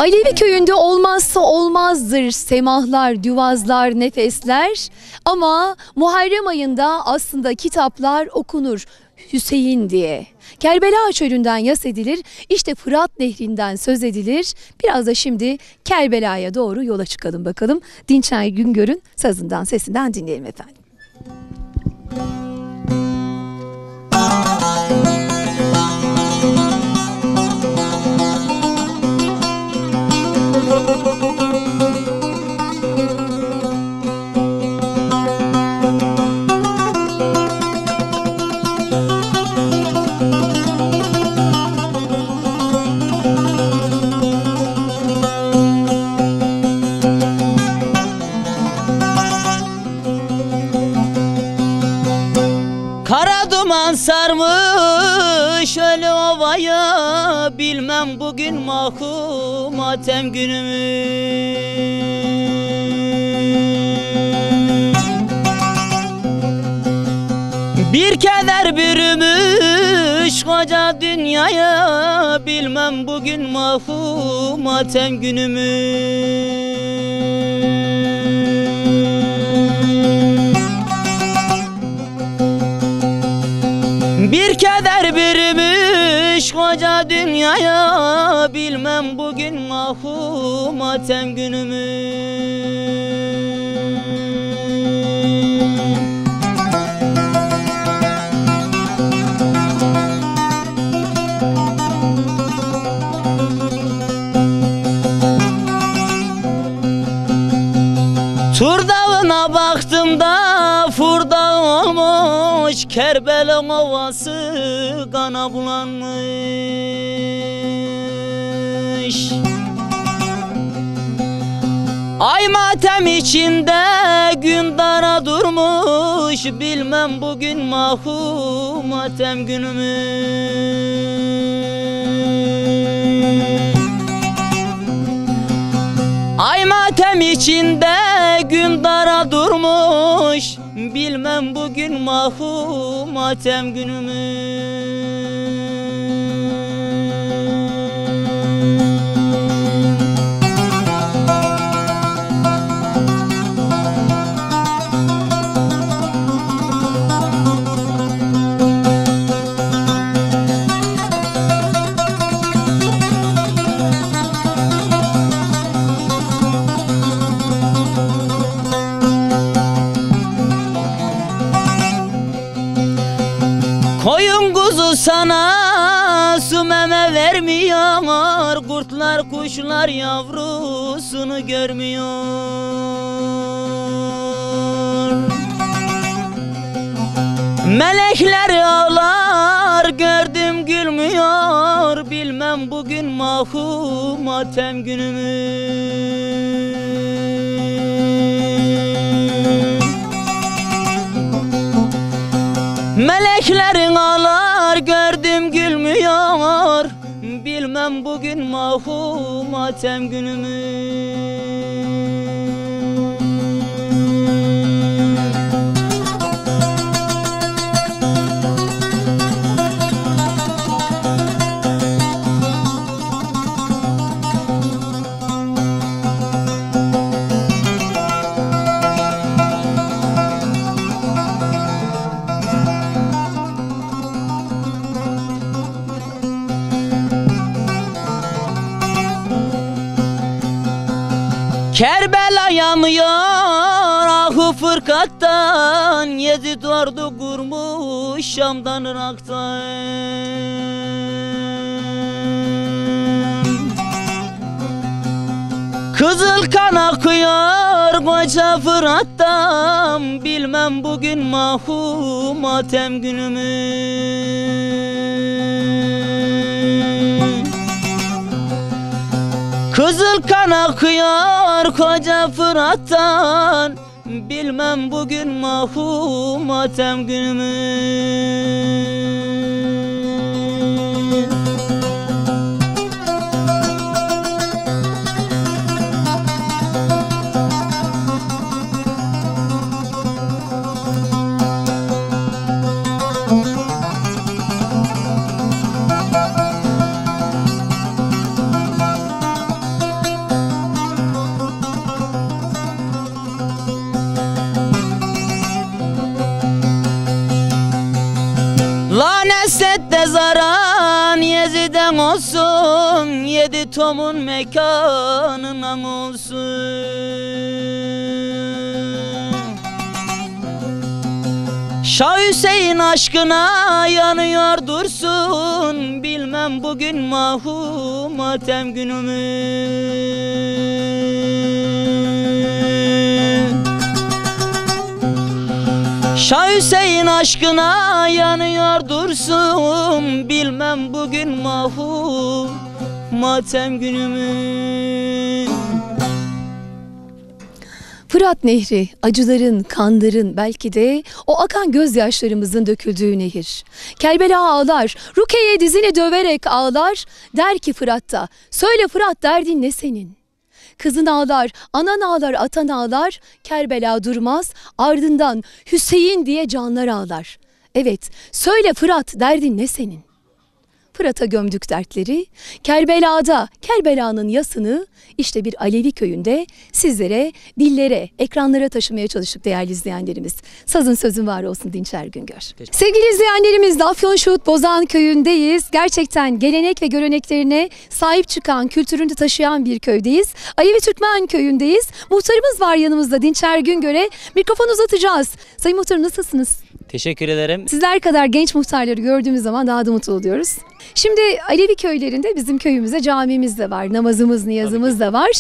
Alevi köyünde olmazsa olmazdır semahlar, düvazlar, nefesler. Ama Muharrem ayında aslında kitaplar okunur Hüseyin diye. Kerbela çölünden yas edilir, işte Fırat Nehri'nden söz edilir. Biraz da şimdi Kerbela'ya doğru yola çıkalım bakalım. Dinçer Güngör'ün sazından, sesinden dinleyelim efendim. Kara duman sarmış ölü ovaya, bilmem bugün mahkum matem günümü. Bir keder bürümüş koca dünyaya, bilmem bugün mahkum matem günümü. Bir keder bürümüş koca dünyaya, bilmem bugün mahkum matem günümü. Tur dağına baktım da furda olmuş, Kerbela ovası kana bulanmış. Ay matem içinde gün dara durmuş, bilmem bugün mahkum matem günümü. Ay matem içinde gün dara durmuş, bilmem bugün mahkum matem günümü. Koyun kuzu sana su meme vermiyor, kurtlar kuşlar yavrusunu görmüyor. Melekler ağlar gördüm gülmüyor, bilmem bugün mahkum matem günümü. Meleklerin ağlar gördüm gülmüyor, bilmem bugün mahkum matem günümü. Kerbela yanıyor ahı fırkattan, Yezid ordu kurmuş Şam'dan Irak'tan. Kızıl kan akıyor koca Fırat'tan, bilmem bugün mahkum matem günümü. Kızıl kan akıyor koca Fırat'tan, bilmem bugün mahkum matem günümü. Tomun mekanına olsun. Şah Hüseyin aşkına yanıyor dursun, bilmem bugün mahu matem günümü. Şah Hüseyin aşkına yanıyor dursun, bilmem bugün mahu matem günümü. Fırat Nehri, acıların, kanların, belki de o akan gözyaşlarımızın döküldüğü nehir. Kerbela ağlar, Rukiye dizini döverek ağlar, der ki Fırat'ta, söyle Fırat derdin ne senin? Kızın ağlar, anan ağlar, atan ağlar, Kerbela durmaz, ardından Hüseyin diye canlar ağlar. Evet, söyle Fırat derdin ne senin? Fırat'a gömdük dertleri, Kerbela'da, Kerbela'nın yasını işte bir Alevi köyünde sizlere, dillere, ekranlara taşımaya çalıştık değerli izleyenlerimiz. Sazın sözün var olsun Dinçer Güngör. Sevgili izleyenlerimiz, Afyonşehir Bozan köyündeyiz. Gerçekten gelenek ve göreneklerine sahip çıkan, kültürünü taşıyan bir köydeyiz. Alevi Türkmen köyündeyiz. Muhtarımız var yanımızda, Dinçer Güngör'e mikrofon uzatacağız. Sayın Muhtarım, nasılsınız? Teşekkür ederim. Sizler kadar genç muhtarları gördüğümüz zaman daha da mutlu oluyoruz. Şimdi Alevi köylerinde bizim köyümüzde camimiz de var, namazımız, niyazımız da var.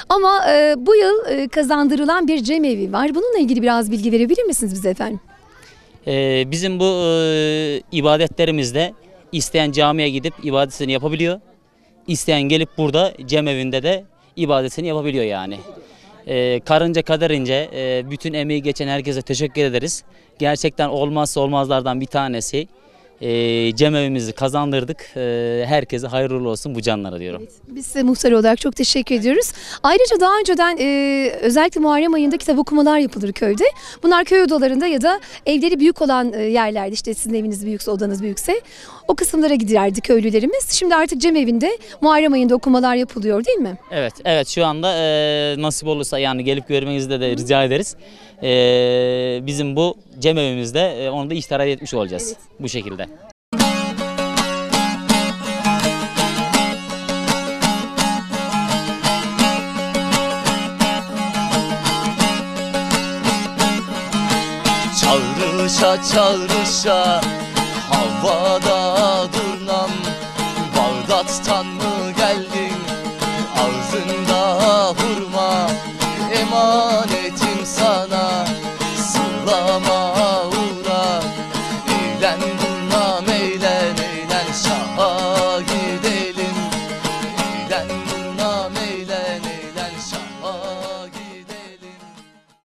Ama bu yıl kazandırılan bir cemevi var. Bununla ilgili biraz bilgi verebilir misiniz bize efendim? Bizim bu ibadetlerimizde isteyen camiye gidip ibadetini yapabiliyor. İsteyen gelip burada cemevinde de ibadetini yapabiliyor yani. Karınca kaderince bütün emeği geçen herkese teşekkür ederiz. Gerçekten olmazsa olmazlardan bir tanesi. Cemevimizi kazandırdık. Herkese hayırlı olsun bu canlara diyorum. Evet, biz size muhtar olarak çok teşekkür ediyoruz. Ayrıca daha önceden özellikle Muharrem ayında kitap okumalar yapılır köyde. Bunlar köy odalarında ya da evleri büyük olan yerlerde, işte sizin eviniz büyükse, odanız büyükse o kısımlara giderdi köylülerimiz. Şimdi artık cemevinde Muharrem ayında okumalar yapılıyor değil mi? Evet, evet, şu anda nasip olursa yani gelip görmenizi de rica ederiz. Bizim bu cemevimizde onu da iştirak etmiş olacağız. Evet. Bu şekilde. Çağrışa çağrışa havada durnam, Bağdat'tan mı geldin ağzında hurma, emanetim sana sırlama uğra. Eğlen durnam eğlen, eğlen şaha gidelim, eğlen